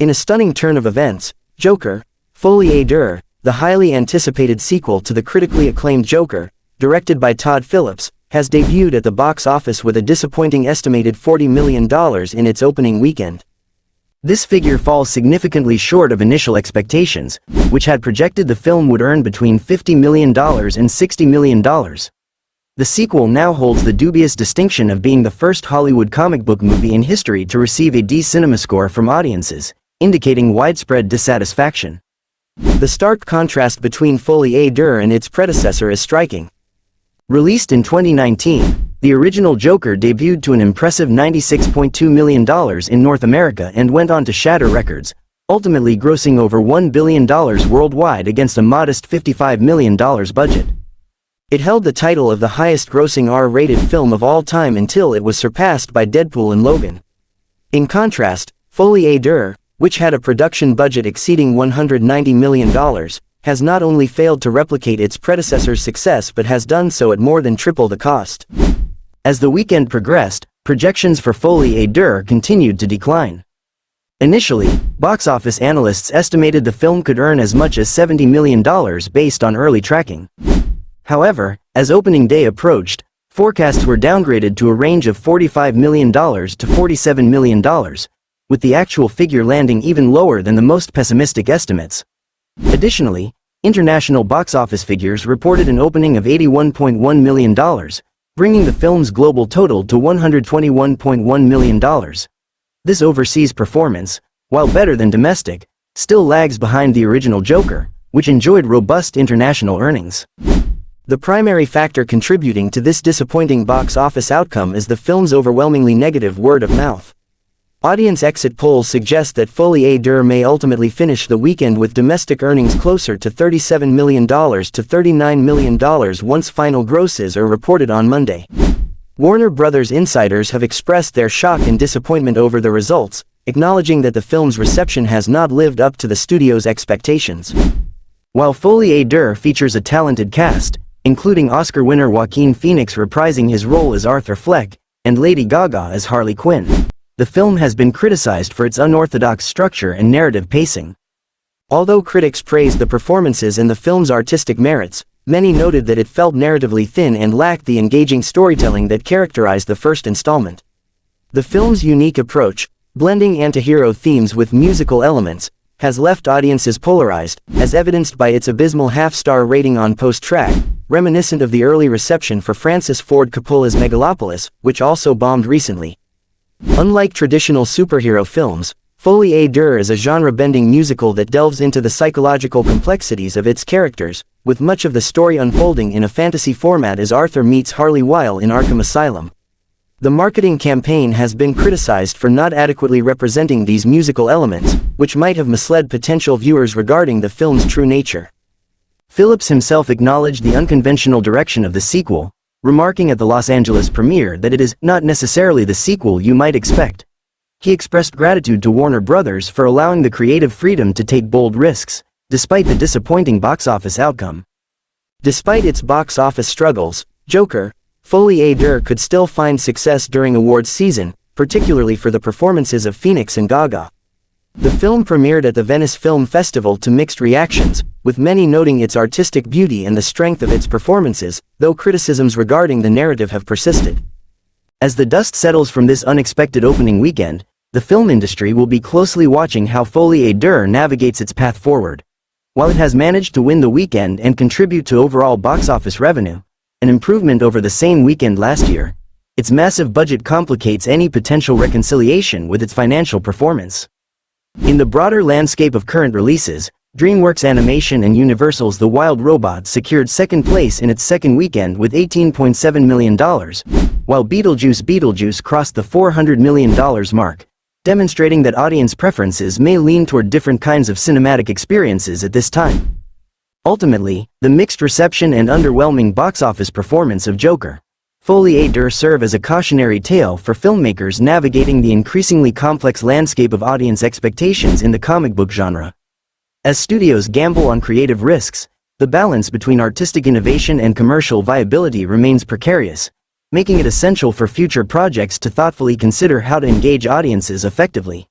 In a stunning turn of events, Joker, Folie, Deux, the highly anticipated sequel to the critically acclaimed Joker, directed by Todd Phillips, has debuted at the box office with a disappointing estimated $40 million in its opening weekend. This figure falls significantly short of initial expectations, which had projected the film would earn between $50 million and $60 million. The sequel now holds the dubious distinction of being the first Hollywood comic book movie in history to receive a D CinemaScore from audiences, indicating widespread dissatisfaction. The stark contrast between Folie Deux and its predecessor is striking. Released in 2019, the original Joker debuted to an impressive $96.2 million in North America and went on to shatter records, ultimately grossing over $1 billion worldwide against a modest $55 million budget. It held the title of the highest-grossing R-rated film of all time until it was surpassed by Deadpool and Logan. In contrast, Folie Deux, which had a production budget exceeding $190 million, has not only failed to replicate its predecessor's success but has done so at more than triple the cost. As the weekend progressed, projections for Folie Deux continued to decline. Initially, box office analysts estimated the film could earn as much as $70 million based on early tracking. However, as opening day approached, forecasts were downgraded to a range of $45 million to $47 million, with the actual figure landing even lower than the most pessimistic estimates. Additionally, international box office figures reported an opening of $81.1 million, bringing the film's global total to $121.1 million. This overseas performance, while better than domestic, still lags behind the original Joker, which enjoyed robust international earnings. The primary factor contributing to this disappointing box office outcome is the film's overwhelmingly negative word of mouth. Audience exit polls suggest that Folie Deux may ultimately finish the weekend with domestic earnings closer to $37 million to $39 million once final grosses are reported on Monday. Warner Brothers insiders have expressed their shock and disappointment over the results, acknowledging that the film's reception has not lived up to the studio's expectations. While Folie Deux features a talented cast, including Oscar winner Joaquin Phoenix reprising his role as Arthur Fleck, and Lady Gaga as Harley Quinn, the film has been criticized for its unorthodox structure and narrative pacing. Although critics praised the performances and the film's artistic merits, many noted that it felt narratively thin and lacked the engaging storytelling that characterized the first installment. The film's unique approach, blending antihero themes with musical elements, has left audiences polarized, as evidenced by its abysmal half-star rating on Post-Track, reminiscent of the early reception for Francis Ford Coppola's Megalopolis, which also bombed recently. Unlike traditional superhero films, Folie Deux is a genre-bending musical that delves into the psychological complexities of its characters, with much of the story unfolding in a fantasy format as Arthur meets Harley while in Arkham Asylum. The marketing campaign has been criticized for not adequately representing these musical elements, which might have misled potential viewers regarding the film's true nature. Phillips himself acknowledged the unconventional direction of the sequel, remarking at the Los Angeles premiere that it is not necessarily the sequel you might expect. He expressed gratitude to Warner Brothers for allowing the creative freedom to take bold risks, despite the disappointing box office outcome. Despite its box office struggles, Joker, Folie Deux could still find success during awards season, particularly for the performances of Phoenix and Gaga. The film premiered at the Venice Film Festival to mixed reactions, with many noting its artistic beauty and the strength of its performances, though criticisms regarding the narrative have persisted. As the dust settles from this unexpected opening weekend, the film industry will be closely watching how Folie Deux navigates its path forward. While it has managed to win the weekend and contribute to overall box office revenue, an improvement over the same weekend last year, its massive budget complicates any potential reconciliation with its financial performance. In the broader landscape of current releases, DreamWorks Animation and Universal's The Wild Robot secured second place in its second weekend with $18.7 million, while Beetlejuice crossed the $400 million mark, demonstrating that audience preferences may lean toward different kinds of cinematic experiences at this time. Ultimately, the mixed reception and underwhelming box office performance of Joker, Folie Deux serve as a cautionary tale for filmmakers navigating the increasingly complex landscape of audience expectations in the comic book genre. As studios gamble on creative risks, the balance between artistic innovation and commercial viability remains precarious, making it essential for future projects to thoughtfully consider how to engage audiences effectively.